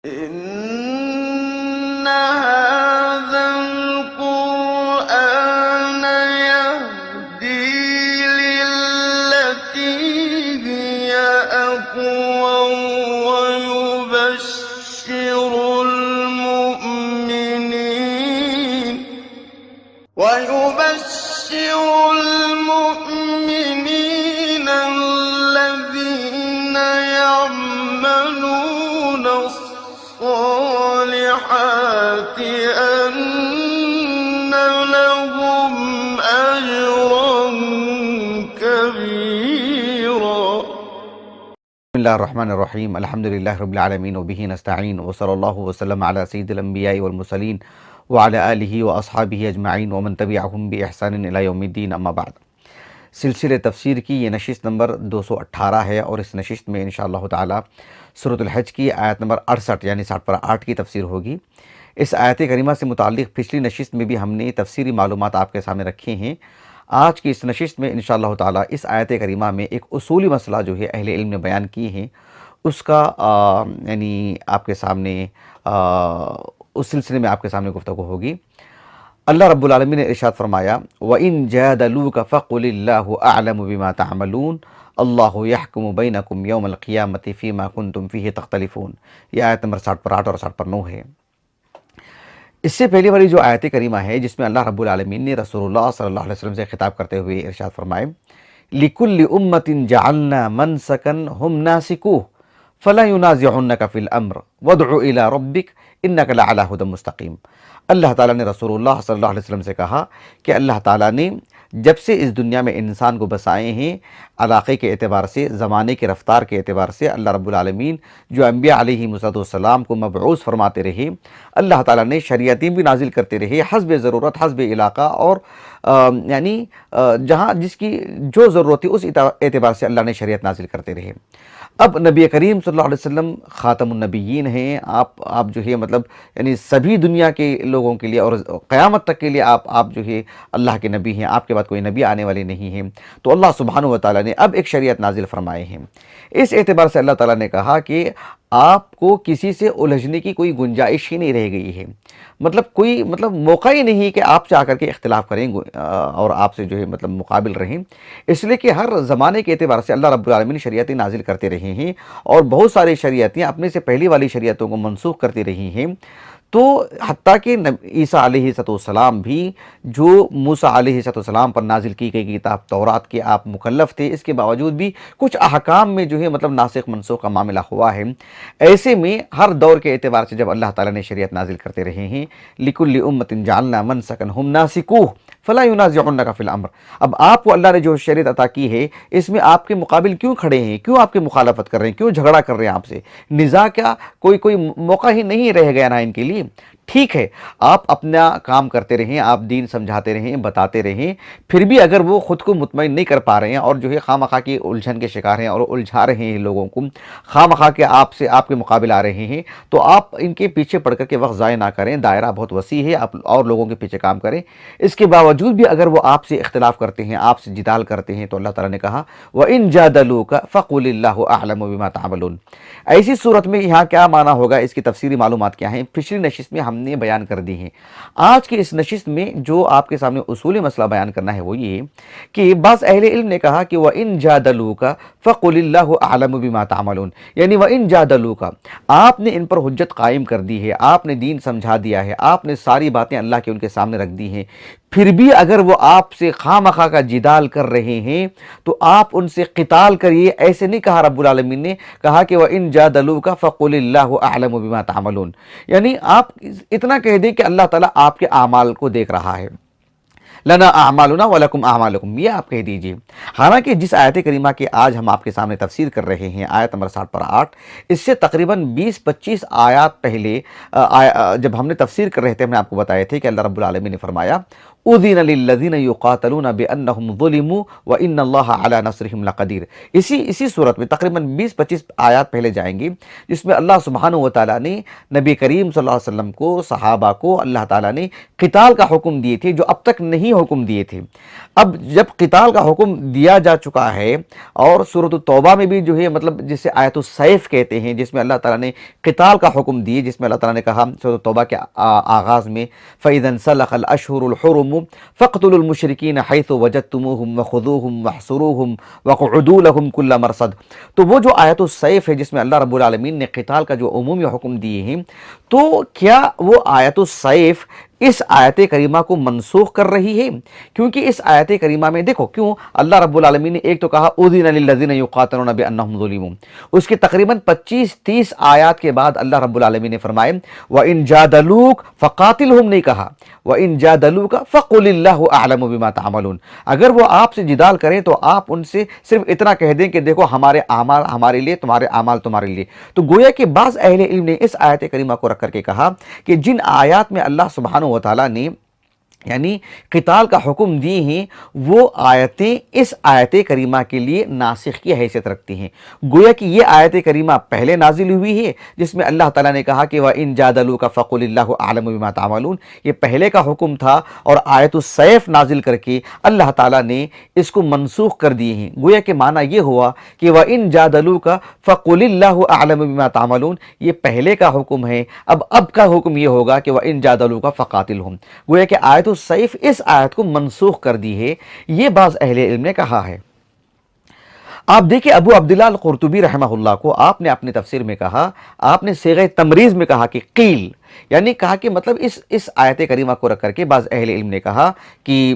إن هذا القرآن يهدي للتي هي أقوم ويبشر المؤمنين الذين يعملون الصالحات أن لهم أجرا كبيرا. بسم اللہ الرحمن الرحیم، الحمدللہ رب العالمین وبہ نستعین وصلی اللہ وسلم علی سید الانبیاء والمرسلین وعلی آلہ واصحابہ اجمعین ومن تبعہم بإحسان الی یوم الدین، اما بعد۔ سلسلہ تفسیر کی یہ نشست نمبر 218 ہے، اور اس نشست میں انشاءاللہ تعالی سورۃ الحج کی آیت نمبر 68 یعنی 60/8 کی تفسیر ہوگی۔ اس آیت کریمہ سے متعلق پچھلی نشست میں بھی ہم نے تفسیری معلومات آپ کے سامنے رکھے ہیں۔ آج کی اس نشست میں انشاءاللہ تعالی اس آیت کریمہ میں ایک اصولی مسئلہ جو ہے اہل علم نے بیان کی ہیں، اس کا یعنی آپ کے سامنے اس سلسلے میں آپ کے سامنے گفتگو ہوگی۔ اللہ رب العالمین نے ارشاد فرمایا، وَإِن جَادَلُوكَ فَقُلِ اللَّهُ أَعْلَمُ بِمَا تَعْمَلُونَ اللَّهُ يَحْكُمُ بَيْنَكُمْ يَوْمَ الْقِيَامَةِ فِيمَا كُنْتُمْ فِيهِ تَخْتَلِفُونَ۔ یہ آیت نمبر 60/8 اور 60/9 ہے۔ اس سے پہلی والی جو آیت کریمہ ہے، جس میں اللہ رب العالمین نے رسول اللہ صلی اللہ علیہ وسلم سے خطاب کرتے ہوئے ارشاد فرمائے، لِكُلِّ أُمَّةٍ جَعَلْنَا مَنْسَكًا هُمْ نَاسِكُوهُ فَلَا يُنَازِعُنَّكَ فِي الْأَمْرِ وَادْعُ إِلَىٰ رَبِّكَ إِنَّكَ لَعَلَىٰ هُدًى مُسْتَقِيمٍ۔ اللہ تعالیٰ نے رسول اللہ صلی اللہ علیہ وسلم سے کہا کہ اللہ تعالیٰ نے جب سے اس دنیا میں انسان کو بسائے ہیں، علاقے کے اعتبار سے، زمانے کے رفتار کے اعتبار سے، اللہ رب العالمین جو انبیاء علیہم السلام کو مبعوث فرماتے رہے، اللہ تعالیٰ نے شریعتیں بھی نازل کرتے رہے حسب ضرورت، حسب علاقہ، اور یعنی جہاں جس کی جو ضرورت تھی اس اعتبار سے اللہ نے شریعت نازل کرتے رہے۔ اب نبی کریم صلی اللہ علیہ وسلم خاتم النبیین ہیں، آپ جو ہے مطلب یعنی سبھی دنیا کے لوگوں کے لیے اور قیامت تک کے لیے آپ جو ہے اللہ کے نبی ہیں، آپ کے بعد کوئی نبی آنے والے نہیں ہیں۔ تو اللہ سبحانہ و تعالیٰ نے اب ایک شریعت نازل فرمائے ہیں۔ اس اعتبار سے اللہ تعالیٰ نے کہا کہ آپ کو کسی سے الجھنے کی کوئی گنجائش ہی نہیں رہ گئی ہے، کوئی موقع ہی نہیں کہ آپ سے آ کر کے اختلاف کریں اور آپ سے جو ہے مقابل رہیں، اس لیے کہ ہر زمانے کے اعتبار سے اللہ رب العالمین شریعتیں نازل کرتے رہے ہیں، اور بہت ساری شریعتیں اپنے سے پہلی والی شریعتوں کو منسوخ کرتی رہی ہیں۔ تو حتیٰ کہ عیسیٰ علیہ السلام بھی جو موسیٰ علیہ السلام پر نازل کی گئی کتاب تورات کے آپ مکلف تھے، اس کے باوجود بھی کچھ احکام میں جو ہے ناسخ منسوخ کا معاملہ ہوا ہے۔ ایسے میں ہر دور کے اعتبار سے جب اللہ تعالیٰ نے شریعت نازل کرتے رہے ہیں، لِكُلِّ أُمَّةٍ جَعَلْنَا مَنْسَكًا هُمْ نَاسِكُوهُ فَلَا يُنَازِعُنَّكَ فِي الْأَمْرِ۔ اب آپ کو اللہ نے جو شریعت عطا کی ہے، اس میں آپ کے مقابل کیوں کھڑے ہیں، کیوں آپ کی مخالفت کر رہے ہیں، کیوں جھگڑا کر رہے ہیں آپ سے؟ نزاع کیا کوئی موقع ہی نہیں رہ گیا نا ان کے لیے؟ ٹھیک ہے، آپ اپنا کام کرتے رہیں، آپ دین سمجھاتے رہیں، بتاتے رہیں، پھر بھی اگر وہ خود کو مطمئن نہیں کر پا رہے ہیں اور جو ہے خواہ مخواہ کی الجھن کے شکار ہیں اور الجھا رہے ہیں لوگوں کو، خواہ مخواہ کے آپ کے مقابل آ رہے ہیں، تو آپ ان کے پیچھے پڑ کر کے وقت ضائع نہ کریں۔ دائرہ بہت وسیع ہے، آپ اور لوگوں کے پیچھے کام کریں۔ اس کے باوجود بھی اگر وہ آپ سے اختلاف کرتے ہیں، آپ سے جدال کرتے ہیں، تو اللہ تعالیٰ نے کہا وَإِن جَادَلُوكَ فَقُلِ اللَّهُ أَعْلَمُ بِمَا تَعْمَلُونَ۔ ایسی صورت میں یہاں کیا معنی ہوگا، اس کی تفسیری معلومات کیا ہیں، پچھلی نشست میں ہم نے بیان کر دی ہیں۔ آج کی اس نشست میں جو آپ کے سامنے اصولی مسئلہ بیان کرنا ہے وہ یہ کہ بعض اہل علم نے کہا کہ وَإِن جَادَلُوكَ فَقُلِ اللَّهُ أَعْلَمُ بِمَا تَعْمَلُونَ، یعنی وَإِن جَادَلُوكَ، آپ نے ان پر حجت قائم کر دی ہے، آپ نے دین سمجھا دیا ہے، آپ نے ساری باتیں اللہ کے ان کے سامنے رکھ دی ہیں، پھر بھی اگر وہ آپ سے خواہ مخواہ کا جدال کر رہے ہیں تو آپ ان سے قتال کریے۔ ایسے نہیں کہا رب العالمین نے، کہا کہ وَإِن جَادَلُوكَ فَقُلِ اللَّهُ أَعْلَمُ بِمَا تَعْمَلُونَ، یعنی آپ اتنا کہہ دیں کہ اللہ تعالیٰ آپ کے اعمال کو دیکھ رہا ہے، لنا اعمالنا ولکم اعمالکم، یہ آپ کہہ دیجئے۔ حالانکہ جس آیت کریمہ کی آج ہم آپ کے سامنے تفسیر کر رہے ہیں، آیت نمبر 60/8، اس سے تقریباً 20-25 آیات پہلے جب ہم نے تفسیر کر رہے تھے، ہم نے آپ کو بتائے تھے کہ اللہ رب العالمین نے فرمایا اذن للذین یقاتلون بانہم ظلموا وان اللہ علی نصرہم لقدیر۔ اسی صورت میں تقریباً 20-25 آیات پہلے جائیں گی جس میں اللہ سبحانہ و تعالیٰ نے نبی کریم صلی اللہ علیہ وسلم کو، صحابہ کو اللہ تعالیٰ نے قتال کا حکم دیے تھے جو اب تک نہیں حکم دیے تھے۔ اب جب قتال کا حکم دیا جا چکا ہے، اور سورۃ التوبہ میں بھی جو ہے مطلب جسے آیت السیف کہتے ہیں، جس میں اللہ تعالیٰ نے قتال کا حکم دیے، جس میں اللہ تعالیٰ نے کہا سورۃ التوبہ کے آغاز میں فَإِذَا انْسَلَخَ الْأَشْهُرُ الْحُرُمُ فَاقْتُلُوا الْمُشْرِكِينَ حَيْثُ وَجَدتُّمُوهُمْ وَخُذُوهُمْ وَاحْصُرُوهُمْ وَاقْعُدُوا لَهُمْ كُلَّ مَرْصَدٍ۔ تو وہ جو آیت السیف ہے جس میں اللہ رب العالمین نے قتال کا جو عمومی حکم دیے ہیں، تو کیا وہ آیت السیف اس آیت کریمہ کو منسوخ کر رہی ہے؟ کیونکہ اس آیت کریمہ میں دیکھو کیوں اللہ رب العالمین نے ایک تو کہا اذن للذین یقاتلون بانہم ظلموا، اس کے تقریباً 25-30 آیات کے بعد اللہ رب العالمین نے فرمائے وَإِن جَادَلُوكَ فَقَاتِلْهُمْ نہیں کہا، وَإِن جَادَلُوكَ فَقُلِ اللَّهُ أَعْلَمُ بِمَا تَعْمَلُونَ۔ اگر وہ آپ سے جدال کریں تو آپ ان سے صرف اتنا کہہ دیں کہ دیکھو ہمارے اعمال ہمارے لیے، تمہارے اعمال تمہارے لیے۔ تو گویا کہ بعض اہل علم نے اس آیت کریمہ کو رکھ کر کے کہا کہ جن آیات میں اللہ سبحانہ و تعالیٰ نے یعنی قتال کا حکم دی ہیں، وہ آیتیں اس آیت کریمہ کے لیے ناسخ کی حیثیت رکھتی ہیں۔ گویا کہ یہ آیت کریمہ پہلے نازل ہوئی ہے جس میں اللہ تعالیٰ نے کہا کہ وَإِن جَادَلُوكَ فَقُلِ اللَّهُ أَعْلَمُ بِمَا تَعْمَلُونَ، یہ پہلے کا حکم تھا، اور آیت السیف نازل کر کے اللہ تعالیٰ نے اس کو منسوخ کر دیے ہیں۔ گویا کہ معنی یہ ہوا کہ وَإِن جَادَلُوكَ فَقُلِ اللَّهُ أَعْلَمُ بِمَا تَعْمَلُونَ، یہ پہلے کا حکم ہے، اب کا حکم یہ ہوگا کہ وَإِن جَادَلُوكَ فَقَاتِلْهُمْ۔ گویا کہ آیت السیف اس آیت کو منسوخ کر دی ہے، یہ بعض اہل علم نے کہا ہے۔ آپ دیکھیں ابو عبداللہ القرطبی رحمہ اللہ کو آپ نے اپنی تفسیر میں کہا، آپ نے صیغہ تمریز میں کہا کہ قیل، یعنی کہا کہ مطلب اس آیت کریمہ کو رکھ کر کے بعض اہل علم نے کہا کہ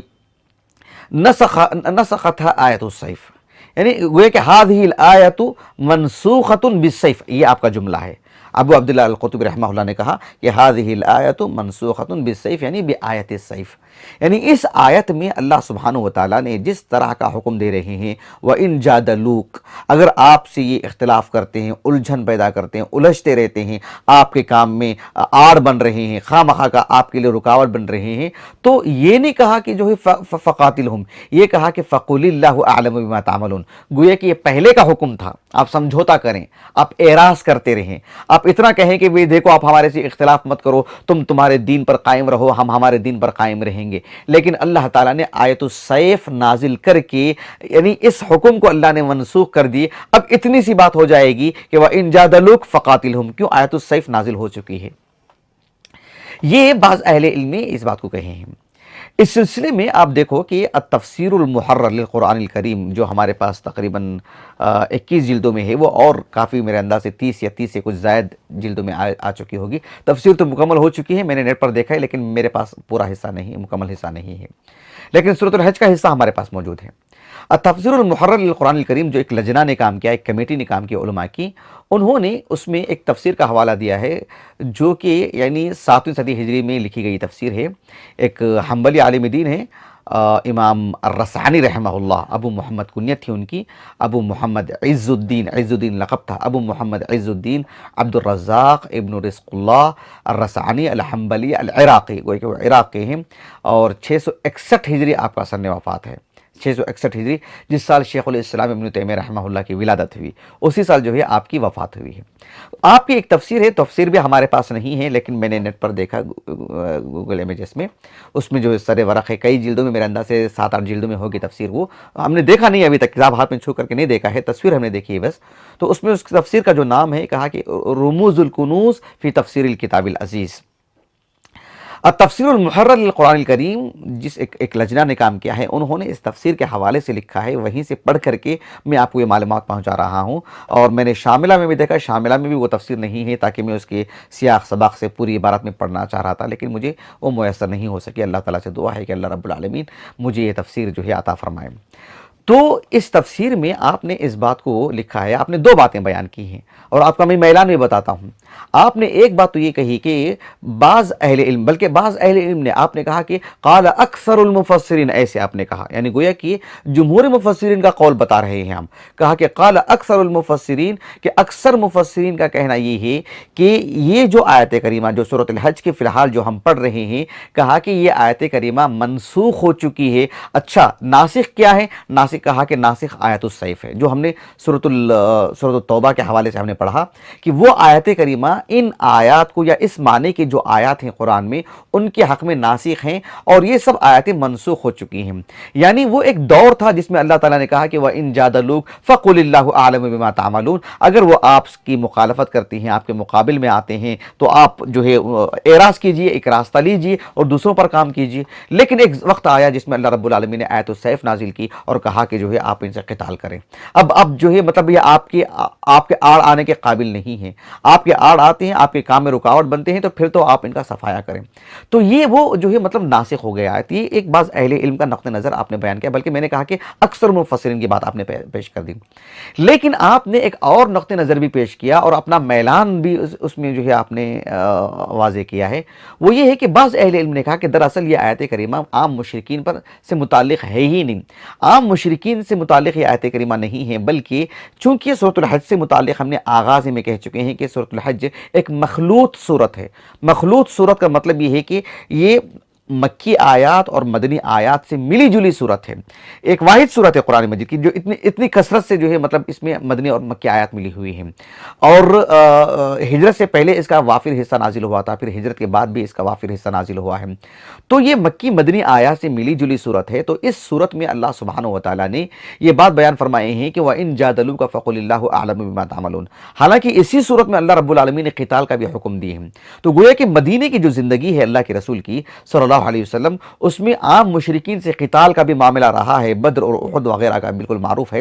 نسختها آیت السیف، یعنی گویا کہ هذه الآیت منسوخۃ بالسیف، یہ آپ کا جملہ ہے۔ ابو عبداللہ القرطبی رحمہ اللہ نے کہا کہ هذه الآیت منسوخۃ بالسیف یعنی بآیت السیف، یعنی اس آیت میں اللہ سبحانہ و تعالیٰ نے جس طرح کا حکم دے رہے ہیں وَإِن جَادَلُوكَ، اگر آپ سے یہ اختلاف کرتے ہیں، الجھن پیدا کرتے ہیں، الجھتے رہتے ہیں، آپ کے کام میں آڑ بن رہے ہیں، خواہ مخواہ کا آپ کے لیے رکاوٹ بن رہے ہیں، تو یہ نہیں کہا کہ جو ہے فقاتلہم، یہ کہا کہ فَقُلِ اللَّهُ أَعْلَمُ بِمَا تَعْمَلُونَ۔ گویا کہ یہ پہلے کا حکم تھا، آپ سمجھوتا کریں، آپ اعراض کرتے رہیں، آپ اتنا کہیں کہ دیکھو آپ ہمارے سے اختلاف مت کرو، تمہارے دین پر قائم رہو، ہم ہمارے دین پر قائم رہیں گے۔ لیکن اللہ تعالیٰ نے آیت السیف نازل کر کے یعنی اس حکم کو اللہ نے منسوخ کر دی۔ اب اتنی سی بات ہو جائے گی کہ وَإِن جَادَلُوكَ فَقَاتِلْهُمْ، کیوں آیت السیف نازل ہو چکی ہے۔ یہ بعض اہل علم نے اس بات کو کہے ہیں۔ اس سلسلے میں آپ دیکھو کہ التفسیر المحرر للقرآن الکریم جو ہمارے پاس تقریباً 21 جلدوں میں ہے، وہ اور کافی میرے انداز سے 30 یا 30 سے کچھ زائد جلدوں میں آ چکی ہوگی۔ تفسیر تو مکمل ہو چکی ہے، میں نے نیٹ پر دیکھا ہے، لیکن میرے پاس پورا حصہ نہیں، مکمل حصہ نہیں ہے، لیکن سورۃ الحج کا حصہ ہمارے پاس موجود ہے۔ التفسیر المحرر للقرآن الکریم جو ایک لجنہ نے کام کیا، ایک کمیٹی نے کام کیا علماء کی، انہوں نے اس میں ایک تفسیر کا حوالہ دیا ہے جو کہ یعنی 7ویں صدی ہجری میں لکھی گئی تفسیر ہے۔ ایک حنبلی عالم دین ہے امام الرسانی رحمہ اللہ، ابو محمد کنیت تھی ان کی، ابو محمد عز الدین لقب تھا، ابو محمد عز الدین عبد الرزاق ابن رزق اللہ الرسانی الحنبلی العراقی، گویا کہ وہ عراق کے ہیں، اور 661 ہجری آپ کا سن وفات ہے، 661 ہجری، جس سال شیخ الاسلام ابن تیمیہ رحمہ اللہ کی ولادت ہوئی، اسی سال جو ہے آپ کی وفات ہوئی ہے۔ آپ کی ایک تفسیر ہے، تفسیر بھی ہمارے پاس نہیں ہے، لیکن میں نے نیٹ پر دیکھا گوگل امیجز میں، اس میں جو سر ورق ہے، کئی جلدوں میں، میرے انداز سے 7-8 جلدوں میں ہوگی تفسیر، وہ ہم نے دیکھا نہیں ابھی تک، کتاب ہاتھ میں چھو کر کے نہیں دیکھا ہے، تصویر ہم نے دیکھی ہے بس۔ تو اس میں اس تفسیر کا جو نام ہے، کہا کہ رموز الکنوز فی تفسیر الکتاب العزیز۔ التفسیر المحرر للقرآن الکریم جس ایک لجنہ نے کام کیا ہے، انہوں نے اس تفسیر کے حوالے سے لکھا ہے، وہیں سے پڑھ کر کے میں آپ کو یہ معلومات پہنچا رہا ہوں۔ اور میں نے شاملہ میں بھی دیکھا، شاملہ میں بھی وہ تفسیر نہیں ہے، تاکہ میں اس کے سیاق سباق سے پوری عبارت میں پڑھنا چاہ رہا تھا، لیکن مجھے وہ میسر نہیں ہو سکی۔ اللہ تعالیٰ سے دعا ہے کہ اللہ رب العالمین مجھے یہ تفسیر جو ہے عطا فرمائے۔ تو اس تفسیر میں آپ نے اس بات کو لکھا ہے، آپ نے دو باتیں بیان کی ہیں، اور آپ کا میں میلان بھی بتاتا ہوں۔ آپ نے ایک بات تو یہ کہی کہ بعض اہل علم، بلکہ بعض اہل علم نے، آپ نے کہا کہ قال اکثر المفسرین، ایسے آپ نے کہا، یعنی گویا کہ جمہور مفسرین کا قول بتا رہے ہیں ہم، کہا کہ قال اکثر المفسرین، کہ اکثر مفسرین کا کہنا یہ ہے کہ یہ جو آیت کریمہ جو سورۃ الحج کے فی الحال جو ہم پڑھ رہے ہیں، کہا کہ یہ آیت کریمہ منسوخ ہو چکی ہے۔ اچھا، ناسخ کیا ہے؟ ناسخ کہا کہ ناسخ آیت السیف ہے، جو ہم نے سورۃ التوبہ کے حوالے سے ہم نے پڑھا کہ وہ آیت کریمہ ان آیات کو، یا اس معنی کے جو آیات ہیں قرآن میں، ان کے حق میں ناسخ ہیں، اور یہ سب آیتیں منسوخ ہو چکی ہیں۔ یعنی وہ ایک دور تھا جس میں اللہ تعالیٰ نے کہا کہ وَإِن جَادَلُوكَ فَقُلِ اللَّهُ أَعْلَمُ بِمَا تَعْمَلُونَ، اگر وہ آپ کی مخالفت کرتی ہیں، آپ کے مقابل میں آتے ہیں، تو آپ جو ہے اعراض کیجئے، ایک راستہ لیجئے اور دوسروں پر کام کیجئے۔ لیکن ایک وقت آیا جس میں اللہ رب العالمین نے آیت السیف نازل کی اور کہا کہ جو ہے آپ ان سے قتال کریں۔ اب جو ہے مطلب یہ آپ کے آڑ آنے کے قابل نہیں ہیں، آپ کے آڑ آتے ہیں، آپ کے کام میں رکاوٹ بنتے ہیں، تو پھر تو آپ ان کا صفایا کریں۔ تو یہ وہ جو ہے مطلب ناسخ ہو گیا ہے۔ یہ ایک بعض اہل علم کا نقطہ نظر آپ نے بیان کیا، بلکہ میں نے کہا کہ اکثر مفسرین کی بات آپ نے پیش کر دی۔ لیکن آپ نے ایک اور نقطہ نظر بھی پیش کیا، اور اپنا میلان بھی اس میں جو ہے آپ نے واضح کیا ہے، وہ یہ ہے کہ بعض اہل علم نے کہا کہ دراصل یہ آیت کریمہ عام مشرکین پر سے متعلق ہے ہی نہیں، عام مشرکین سے متعلق یہ آیت کریمہ نہیں ہے، بلکہ چونکہ سورۃ الحج سے متعلق ہم نے آغاز میں کہہ چکے ہیں کہ سورۃ الحج ایک مخلوط صورت ہے۔ مخلوط صورت کا مطلب یہ ہے کہ یہ مکی آیات اور مدنی آیات سے ملی جلی صورت ہے، ایک واحد صورت ہے قرآن مجید کی، جو اتنی کثرت سے جو ہے مطلب اس میں مدنی اور مکی آیات ملی ہوئی ہیں، اور ہجرت سے پہلے اس کا وافر حصہ نازل ہوا تھا، پھر ہجرت کے بعد بھی اس کا وافر حصہ نازل ہوا ہے۔ تو یہ مکی مدنی آیات سے ملی جلی صورت ہے۔ تو اس صورت میں اللہ سبحانہ و تعالیٰ نے یہ بات بیان فرمائے ہیں کہ وَإِن جَادَلُوكَ فَقُلِ اللَّهُ أَعْلَمُ بِمَا تَعْمَلُونَ، حالانکہ اسی صورت میں اللہ رب العالمین نے قتال کا بھی حکم دیے ہیں۔ تو گویا کہ مدینے کی جو زندگی ہے اللہ کے رسول کی صلی اللہ علیہ وسلم، اس میں عام مشرکین سے قتال کا بھی معاملہ رہا ہے، بدر اور احد وغیرہ کا بالکل معروف ہے،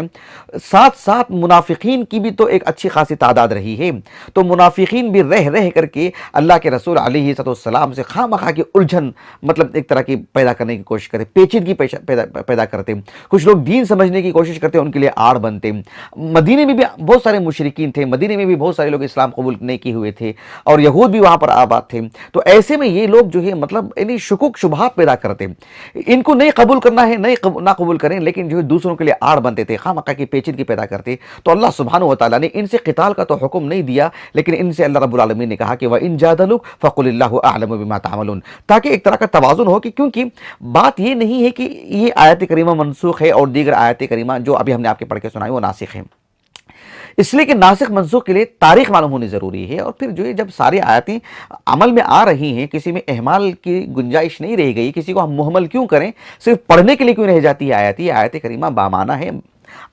ساتھ ساتھ منافقین کی بھی تو ایک اچھی خاصی تعداد رہی ہے۔ تو منافقین بھی رہ کر کے اللہ کے رسول علیہ السلام سے خواہ کی الجھن مطلب ایک طرح کی پیدا کرنے کی کوشش کرتے، پیچیدگی پیدا کرتے، کچھ لوگ دین سمجھنے کی کوشش کرتے، ان کے لیے آڑ بنتے۔ مدینے میں بھی بہت سارے مشرکین تھے، مدینے میں بھی بہت سارے لوگ اسلام قبول نہیں کیے ہوئے تھے، اور یہود بھی وہاں پر آباد تھے۔ تو ایسے میں یہ لوگ جو ہے مطلب یعنی شکوک شبہات پیدا کرتے، ان کو نہیں قبول کرنا ہے، نہ قبول کریں، لیکن جو ہے دوسروں کے لیے آڑ بنتے تھے، خواہ کی پیچیدگی پیدا کرتے۔ تو اللہ سبحانہ و تعالیٰ نے ان سے قتال کا تو حکم نہیں دیا، لیکن ان سے اللہ رب العالمین نے کہا کہ وَإِن جَادَلُوكَ فَقُلِ اللَّهُ أَعْلَمُ بِمَا تَعْمَلُونَ، تاکہ ایک طرح کا توازن ہو، کہ کیونکہ بات یہ نہیں ہے کہ یہ آیت کریمہ منسوخ ہے اور دیگر آیت کریمہ جو ابھی ہم نے آپ کے پڑھ کے سنائی وہ ناسخ ہیں، اس لیے کہ ناسخ منسوخ کے لیے تاریخ معلوم ہونی ضروری ہے، اور پھر جو ہے جب ساری آیتیں عمل میں آ رہی ہیں، کسی میں اہمال کی گنجائش نہیں رہ گئی، کسی کو ہم محمل کیوں کریں، صرف پڑھنے کے لیے کیوں رہ جاتی ہے آیت؟ یہ آیت کریمہ بامانہ ہے،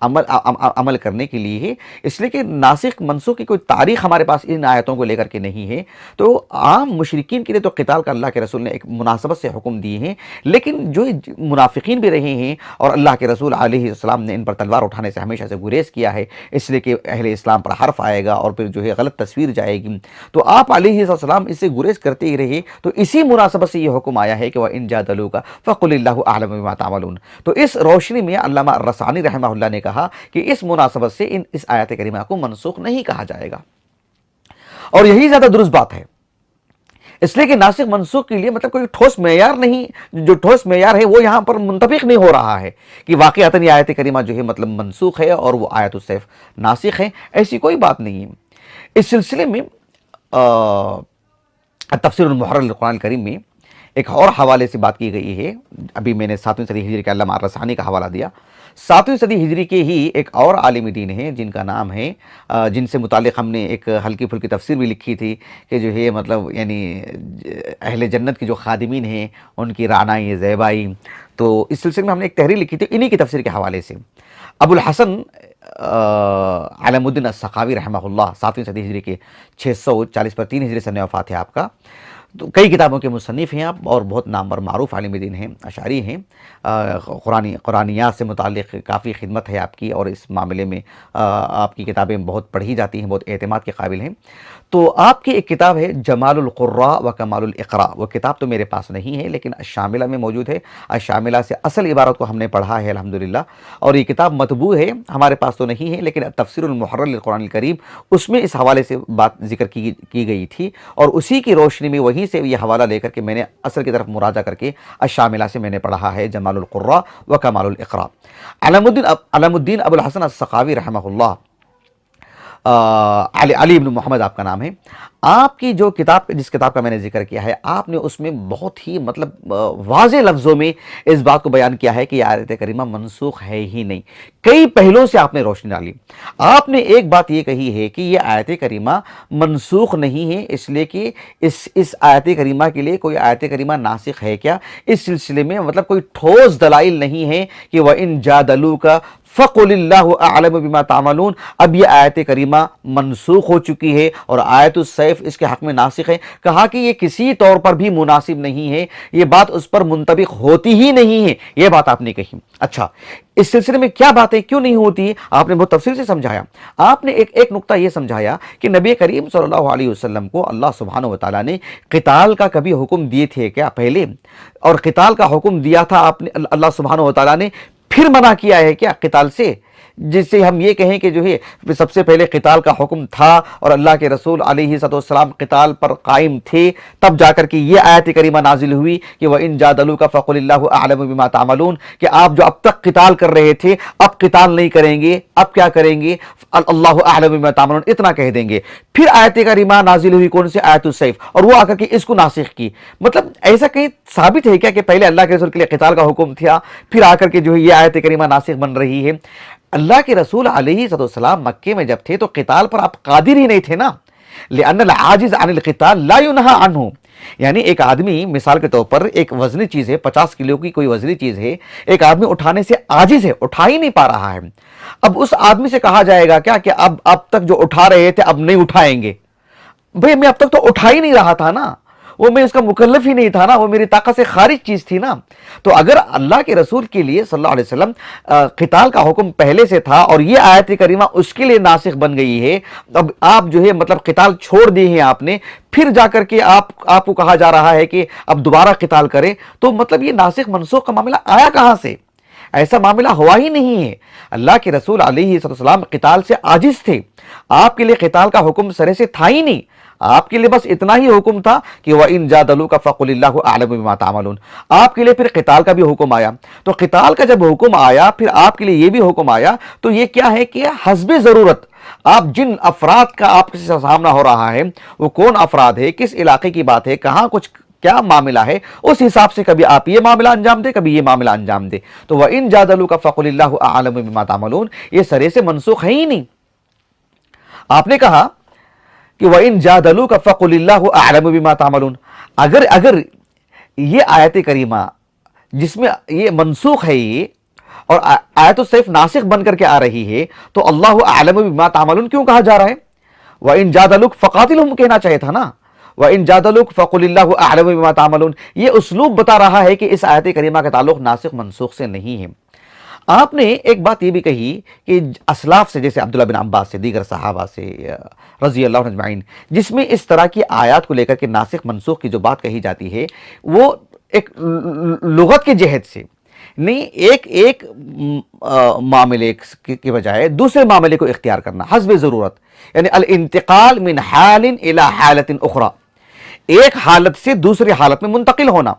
عمل کرنے کے لیے ہے، اس لیے کہ ناسخ منسوخ کی کوئی تاریخ ہمارے پاس ان آیتوں کو لے کر کے نہیں ہے۔ تو عام مشرکین کے لیے تو قتال کا اللہ کے رسول نے ایک مناسبت سے حکم دیے ہیں، لیکن جو منافقین بھی رہے ہیں اور اللہ کے رسول علیہ السلام نے ان پر تلوار اٹھانے سے ہمیشہ سے گریز کیا ہے، اس لیے کہ اہل اسلام پر حرف آئے گا اور پھر جو ہے غلط تصویر جائے گی، تو آپ علیہ السلام اس سے گریز کرتے ہی رہے۔ تو اسی مناسبت سے یہ حکم آیا ہے کہ وَإِن جَادَلُوكَ فَقُلِ اللَّهُ أَعْلَمُ بِمَا تَعْمَلُونَ۔ تو اس روشنی میں علامہ الرسانی رحمہ اللہ نے کہا کہ اس مناسبت سے اس آیت کریمہ کو منسوخ نہیں کہا جائے گا، اور یہی زیادہ درست بات ہے، اس لیے کہ ناسخ منسوخ کے لیے مطلب کوئی ٹھوس معیار نہیں، جو ٹھوس معیار ہے وہ یہاں پر منطبق نہیں ہو رہا ہے کہ واقعتاً یہ آیت کریمہ جو ہے مطلب منسوخ ہے اور وہ آیت السیف ناسخ ہے، ایسی کوئی بات نہیں ہے۔ اس سلسلے میں تفسیر المحرر للقرآن الکریم میں ایک اور حوالے سے بات کی گئی ہے، ابھی میں نے 7ویں صدی ہجری کے علامہ الرسانی کا حوالہ دیا، 7ویں صدی ہجری کے ہی ایک اور عالم دین ہیں جن کا نام ہے، جن سے متعلق ہم نے ایک ہلکی پھلکی تفسیر بھی لکھی تھی کہ جو ہے مطلب یعنی اہل جنت کی جو خادمین ہیں ان کی رعنائی زیبائی، تو اس سلسلے میں ہم نے ایک تحریر لکھی تھی انہی کی تفسیر کے حوالے سے۔ ابو الحسن علم الدین السخاوی رحمہ اللہ 7ویں صدی ہجری کے 640 پر 3 ہجری سن وفات ہے آپ کا۔ تو کئی کتابوں کے مصنف ہیں آپ، اور بہت نامور معروف عالم دین ہیں، اشعری ہیں، قرآنیات سے متعلق کافی خدمت ہے آپ کی، اور اس معاملے میں آپ کی کتابیں بہت پڑھی جاتی ہیں، بہت اعتماد کے قابل ہیں۔ تو آپ کی ایک کتاب ہے جمال القراء و کمال الاقراء، وہ کتاب تو میرے پاس نہیں ہے لیکن الشاملہ میں موجود ہے، الشاملہ سے اصل عبارت کو ہم نے پڑھا ہے الحمدللہ، اور یہ کتاب مطبوع ہے، ہمارے پاس تو نہیں ہے لیکن تفسیر المحرر للقرآن الکریم، اس میں اس حوالے سے بات ذکر کی گئی تھی، اور اسی کی روشنی میں وہیں سے یہ حوالہ لے کر کے میں نے اصل کی طرف مراجعہ کر کے الشاملہ سے میں نے پڑھا ہے جمال القراء و کمال الاقراء۔ علم الدین ابو الحسن السخاوی رحمہ اللہ، علی بن محمد آپ کا نام ہے، آپ کی جو کتاب، جس کتاب کا میں نے ذکر کیا ہے، آپ نے اس میں بہت ہی مطلب واضح لفظوں میں اس بات کو بیان کیا ہے کہ یہ آیت کریمہ منسوخ ہے ہی نہیں۔ کئی پہلوؤں سے آپ نے روشنی ڈالی۔ آپ نے ایک بات یہ کہی ہے کہ یہ آیت کریمہ منسوخ نہیں ہے، اس لیے کہ اس آیت کریمہ کے لیے کوئی آیت کریمہ ناسخ ہے کیا، اس سلسلے میں مطلب کوئی ٹھوس دلائل نہیں ہے کہ وَإِن جَادَلُوكَ فَقُلِ اللَّهُ أَعْلَمُ بِمَا تَعْمَلُونَ۔ اب یہ آیت کریمہ منسوخ ہو چکی ہے اور آیت السیف اس کے حق میں ناسخ ہے، کہا کہ یہ کسی طور پر بھی مناسب نہیں ہے، یہ بات اس پر منطبق ہوتی ہی نہیں ہے، یہ بات آپ نے کہی۔ اچھا، اس سلسلے میں کیا باتیں کیوں نہیں ہوتی ہے، آپ نے بہت تفصیل سے سمجھایا۔ آپ نے ایک نقطہ یہ سمجھایا کہ نبی کریم صلی اللہ علیہ وسلم کو اللہ سبحانہ وتعالی نے قتال کا کبھی حکم دیے تھے کیا پہلے، اور قتال کا حکم دیا تھا آپ نے، اللہ سبحانہ وتعالی نے پھر منع کیا ہے کیا قتال سے، جس سے ہم یہ کہیں کہ جو ہے سب سے پہلے قتال کا حکم تھا اور اللہ کے رسول علیہ السلام قتال پر قائم تھے، تب جا کر کے یہ آیت کریمہ نازل ہوئی کہ وَإِن جَادَلُوكَ فَقُلِ اللَّهُ أَعْلَمُ بِمَا تَعْمَلُونَ، کہ آپ جو اب تک قتال کر رہے تھے اب قتال نہیں کریں گے، اب کیا کریں گے، اللہ اعلم بما تعملون، اتنا کہہ دیں گے۔ پھر آیت کریمہ نازل ہوئی کون سے، آیت السیف، اور وہ آ کر کے اس کو ناسخ کی۔ مطلب ایسا کہیں ثابت ہے کیا کہ پہلے اللہ کے رسول کے لیے قتال کا حکم تھا، پھر آ کر کے جو ہے یہ آیت کریمہ ناسخ بن رہی ہے؟ اللہ کے رسول علیہ السلام مکے میں جب تھے تو قتال پر آپ قادر ہی نہیں تھے نا، لأن العاجز عن القتال لا ينہى عنہ، یعنی ایک آدمی مثال کے طور پر ایک وزنی چیز ہے، 50 کلو کی کوئی وزنی چیز ہے، ایک آدمی اٹھانے سے عاجز ہے، اٹھا ہی نہیں پا رہا ہے، اب اس آدمی سے کہا جائے گا کیا کہ اب تک جو اٹھا رہے تھے اب نہیں اٹھائیں گے؟ بھئی میں اب تک تو اٹھا ہی نہیں رہا تھا نا، وہ میں اس کا مکلف ہی نہیں تھا نا، وہ میری طاقت سے خارج چیز تھی نا۔ تو اگر اللہ کے رسول کے لیے صلی اللہ علیہ وسلم قتال کا حکم پہلے سے تھا اور یہ آیت کریمہ اس کے لیے ناسخ بن گئی ہے، اب آپ جو ہے مطلب قتال چھوڑ دیے ہیں آپ نے، پھر جا کر کے آپ کو کہا جا رہا ہے کہ اب دوبارہ قتال کرے، تو مطلب یہ ناسخ منسوخ کا معاملہ آیا کہاں سے؟ ایسا معاملہ ہوا ہی نہیں ہے۔ اللہ کے رسول علیہ السلام قتال سے عاجز تھے، آپ کے لیے قتال کا حکم سرے سے تھا ہی نہیں، آپ کے لیے بس اتنا ہی حکم تھا کہ وَإِن جَادَلُوكَ فَقُلِ اللَّهُ أَعْلَمُ بِمَا تَعْمَلُونَ۔ آپ کے لیے پھر قتال کا بھی حکم آیا، تو قتال کا جب حکم آیا پھر آپ کے لیے یہ بھی حکم آیا، تو یہ کیا ہے کہ حسب ضرورت آپ جن افراد کا آپ سے سامنا ہو رہا ہے، وہ کون افراد ہے، کس علاقے کی بات ہے، کہاں کچھ کیا معاملہ ہے، اس حساب سے کبھی آپ یہ معاملہ انجام دے، کبھی یہ معاملہ انجام دے۔ تو وَإِن جَادَلُوكَ فَقُلِ اللَّهُ أَعْلَمُ بِمَا تَعْمَلُونَ، یہ سرے سے منسوخ ہے ہی نہیں۔ آپ نے کہا کہ وَإِن جَادَلُوكَ فَقُلِ اللَّهُ أَعْلَمُ بِمَا تَعْمَلُونَ، اگر یہ آیت کریمہ جس میں یہ منسوخ ہے یہ، اور آیت السیف ناسخ بن کر کے آ رہی ہے، تو اللہ اعلم بما تعملون کیوں کہا جا رہا ہے؟ وَإِن جَادَلُوكَ فَقَاتِلْهُمْ کہنا چاہیے تھا نا، وَإِن جَادَلُوكَ فَقُلِ اللَّهُ أَعْلَمُ بِمَا تَعْمَلُونَ۔ یہ اسلوب بتا رہا ہے کہ اس آیت کریمہ کا تعلق ناسخ منسوخ سے نہیں ہے۔ آپ نے ایک بات یہ بھی کہی کہ اسلاف سے، جیسے عبداللہ بن عباس سے، دیگر صحابہ سے رضی اللہ عنہ اجمعین، جس میں اس طرح کی آیات کو لے کر کے ناسخ منسوخ کی جو بات کہی جاتی ہے، وہ ایک لغت کے جہت سے نہیں، ایک معاملے کے بجائے دوسرے معاملے کو اختیار کرنا حسب ضرورت، یعنی الانتقال من حال الى حالت اخرى، ایک حالت سے دوسری حالت میں منتقل ہونا،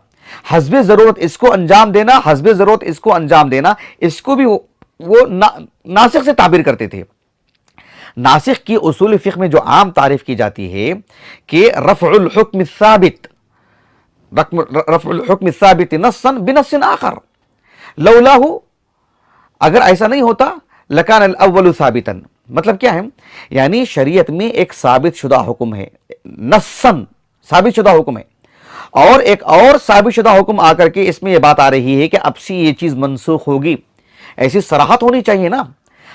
حسب ضرورت اس کو انجام دینا، حسب ضرورت اس کو انجام دینا، اس کو بھی وہ ناسخ سے تعبیر کرتے تھے۔ ناسخ کی اصول فقہ میں جو عام تعریف کی جاتی ہے کہ رفع الحکم الثابت، رفع الحکم الثابت نصا بنص آخر، لولاہ، اگر ایسا نہیں ہوتا لکان الاول ثابتا، مطلب کیا ہے، یعنی شریعت میں ایک ثابت شدہ حکم ہے، نصاً ثابت شدہ حکم ہے، اور ایک اور ثابت شدہ حکم آ کر کے اس میں یہ بات آ رہی ہے کہ اب سے یہ چیز منسوخ ہوگی، ایسی صراحت ہونی چاہیے نا۔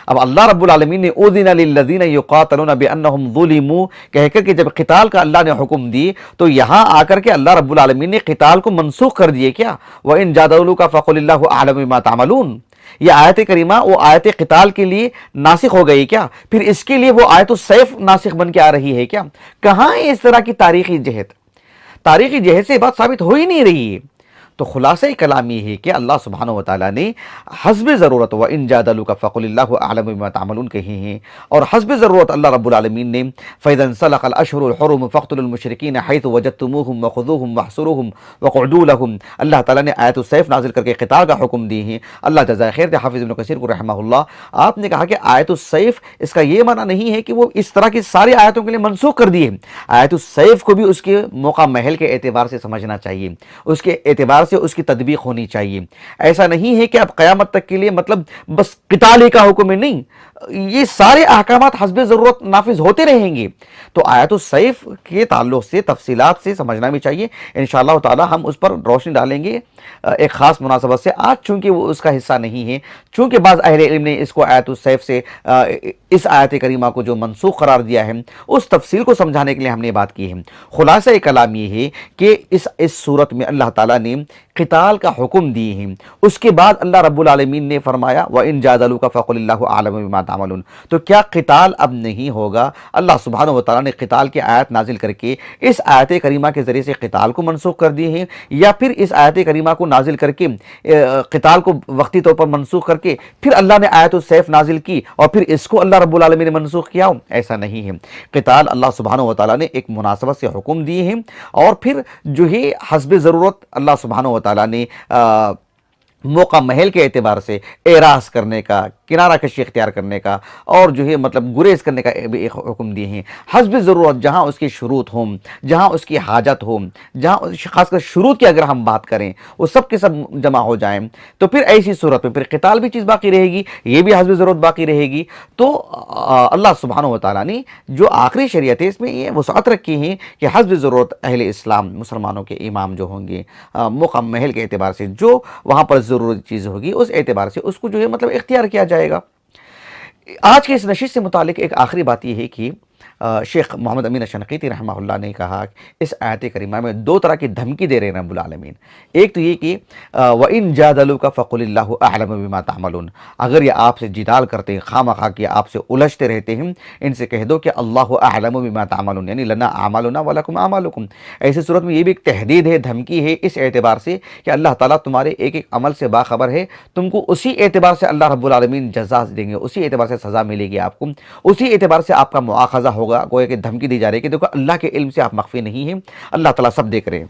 اب اللہ رب العالمین نے اذن للذین یقاتلون بانہم ظلموا کہہ کر کہ جب قتال کا اللہ نے حکم دی تو یہاں آ کر کے اللہ رب العالمین نے قتال کو منسوخ کر دیے کیا؟ وَإِن جَادَلُوكَ فَقُلِ اللَّهُ أَعْلَمُ بِمَا تَعْمَلُونَ، یہ آیت کریمہ وہ آیت قتال کے لیے ناسخ ہو گئی کیا؟ پھر اس کے لیے وہ آیت السیف ناسخ بن کے آ رہی ہے کیا؟ کہاں ہے اس طرح کی تاریخی جہت سے بات ثابت ہو ہی نہیں رہی ہے۔ تو خلاصہ کلام یہ ہے کہ اللہ سبحانہ وتعالیٰ نے حسب ضرورت وَإِن جَادَلُوكَ فَقُلِ اللَّهُ أَعْلَمُ بِمَا تَعْمَلُونَ کہے ہیں، اور حسب ضرورت اللہ رب العالمین نے فَإِذَا انسَلَخَ الْأَشْهُرُ الْحُرُمُ فَاقْتُلُوا الْمُشْرِكِينَ حَيْثُ وَجَدتُّمُوهُمْ وَخُذُوهُمْ وَاحْصُرُوهُمْ وَاقْعُدُوا لَهُمْ، اللہ تعالیٰ نے آیت السیف نازل کر کے قتال کا حکم دی ہے۔ اللہ جزائے خیر دے حافظ ابن کثیر کو رحمہ اللہ، آپ نے کہا کہ آیت السیف اس کا یہ معنی نہیں ہے کہ وہ اس طرح کی ساری آیتوں کے لیے منسوخ کر دی ہے۔ آیت السیف کو بھی اس کے موقع محل کے اعتبار سے سمجھنا چاہیے، اس کے اعتبار سے اس کی تطبیق ہونی چاہیے۔ ایسا نہیں ہے کہ اب قیامت تک کے لیے مطلب بس قتال ہی کا حکم ہے، نہیں، یہ سارے احکامات حسب ضرورت نافذ ہوتے رہیں گے۔ تو آیت السیف کے تعلق سے تفصیلات سے سمجھنا بھی چاہیے۔ انشاءاللہ تعالی ہم اس پر روشنی ڈالیں گے ایک خاص مناسبت سے۔ آج چونکہ وہ اس کا حصہ نہیں ہے، چونکہ بعض اہل علم نے اس کو آیت السیف سے اس آیت کریمہ کو جو منسوخ قرار دیا ہے، اس تفصیل کو سمجھانے کے لیے ہم نے بات کی ہے۔ خلاصہ کلام یہ ہے کہ اس صورت میں اللہ تعالیٰ نے قتال کا حکم دیے ہیں، اس کے بعد اللہ رب العالمین نے فرمایا وَإِن جَادَلُوكَ فَقُلِ اللَّهُ أَعْلَمُ بِمَا تَعْمَلُونَ، تو کیا قتال اب نہیں ہوگا؟ اللہ سبحانہ وتعالیٰ نے قتال کی آیت نازل کر کے اس آیت کریمہ کے ذریعے سے قتال کو منسوخ کر دیے ہیں، یا پھر اس آیت کریمہ کو نازل کر کے قتال کو وقتی طور پر منسوخ کر کے پھر اللہ نے آیت السیف نازل کی اور پھر اس کو اللہ رب العالمین نے منسوخ کیا؟ ایسا نہیں ہے۔ قتال اللہ سبحانہ وتعالیٰ نے ایک مناسبت سے حکم دیے ہیں، اور پھر جو ہے حسب ضرورت اللہ سبحانہ وتعالیٰ نے موقع محل کے اعتبار سے اعراض کرنے کا، کنارہ کشی اختیار کرنے کا، اور جو ہے مطلب گریز کرنے کا بھی ایک حکم دیے ہیں۔ حسب ضرورت جہاں اس کی شروط ہوں، جہاں اس کی حاجت ہو، جہاں خاص کر شروط کی اگر ہم بات کریں وہ سب کے سب جمع ہو جائیں، تو پھر ایسی صورت میں پھر قتال بھی چیز باقی رہے گی، یہ بھی حسب ضرورت باقی رہے گی۔ تو اللہ سبحانہ وتعالیٰ نے جو آخری شریعت ہے اس میں یہ وسعت رکھی ہے کہ حسب ضرورت اہل اسلام مسلمانوں کے امام جو ہوں گے موقع محل کے اعتبار سے جو وہاں پر ضروری چیز ہوگی اس اعتبار سے اس کو جو ہے مطلب اختیار کیا جائے گا۔ آج کے اس نشست سے متعلق ایک آخری بات یہ ہے کہ شیخ محمد امین الشنقیطی رحمہ اللہ نے کہا کہ اس آیت کریمہ میں دو طرح کی دھمکی دے رہے ہیں رب العالمین۔ ایک تو یہ کہ وَإِن جَادَلُوكَ فَقُلِ اللَّهُ أَعْلَمُ بِمَا تَعْمَلُونَ، اگر یہ آپ سے جدال کرتے ہیں، خواہ مخواہ کہ آپ سے الجھتے رہتے ہیں، ان سے کہہ دو کہ اللہ اعلم بما تعملون، یعنی لنا اعمالنا ولکم اعمالکم۔ ایسی صورت میں یہ بھی ایک تحدید ہے، دھمکی ہے، اس اعتبار سے کہ اللہ تعالیٰ تمہارے ایک ایک عمل سے باخبر ہے، تم کو اسی اعتبار سے اللہ رب العالمین جزا دیں گے، اسی اعتبار سے سزا ملے گی آپ کو، اسی اعتبار سے آپ کا مؤاخذہ ہوگا۔ گویا کہ دھمکی دی جا رہی ہے کہ دیکھو اللہ کے علم سے آپ مخفی نہیں ہیں، اللہ تعالیٰ سب دیکھ رہے ہیں۔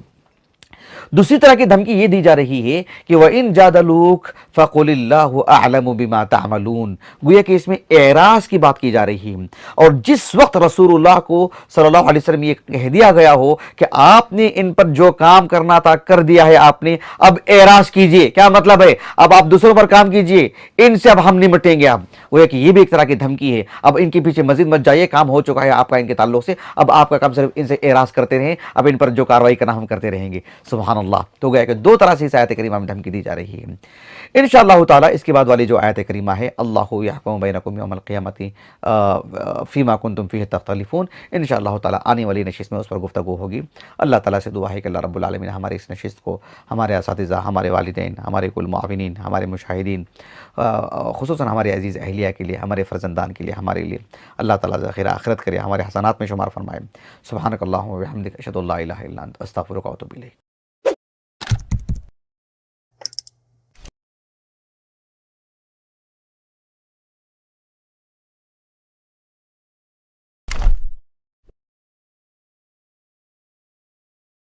دوسری طرح کی دھمکی یہ دی جا رہی ہے کہ وَإِن جَادَلُوكَ فَقُلِ اللَّهُ أَعْلَمُ بِمَا تَعْمَلُونَ، گویا کہ اس میں اعراض کی بات کی جا رہی ہے، اور جس وقت رسول اللہ کو صلی اللہ علیہ وسلم یہ کہہ دیا گیا ہو کہ آپ نے ان پر جو کام کرنا تھا کر دیا ہے آپ نے، اب اعراض کیجئے، کیا مطلب ہے؟ اب آپ دوسروں پر کام کیجئے، ان سے اب ہم نمٹیں گے۔ اب گویا کہ یہ بھی ایک طرح کی دھمکی ہے، اب ان کے پیچھے مزید مت جائیے، کام ہو چکا ہے آپ کا ان کے تعلق سے، اب آپ کا کام صرف ان سے اعراض کرتے رہیں، اب ان پر جو کارروائی کرنا ہم کرتے رہیں گے۔ سبحان اللہ۔ تو گیا کہ دو طرح سے اس آیت کریمہ میں دھمکی دی جا رہی ہے۔ انشاءاللہ تعالی اس کے بعد والی جو آیت کریمہ ہے اللہ یحکم بینکم یوم القیامت فیما کنتم فیہ تختلفون، انشاءاللہ تعالی آنے والی نشست میں اس پر گفتگو ہوگی۔ اللہ تعالیٰ سے دعا ہے کہ اللہ رب العالمین ہمارے اس نشست کو، ہمارے اساتذہ، ہمارے والدین، ہمارے کل معاونین، ہمارے مشاہدین، خصوصاً ہمارے عزیز اہلیہ کے لیے، ہمارے فرزندان کے لیے، ہمارے لیے اللہ تعالیٰ ذخیرہ آخرت کرے، ہمارے حسنات میں شمار فرمائے۔ سبحانک اللہم و بحمدک، اشہد ان لا الہ الا انت، استغفرک و اتوب الیک۔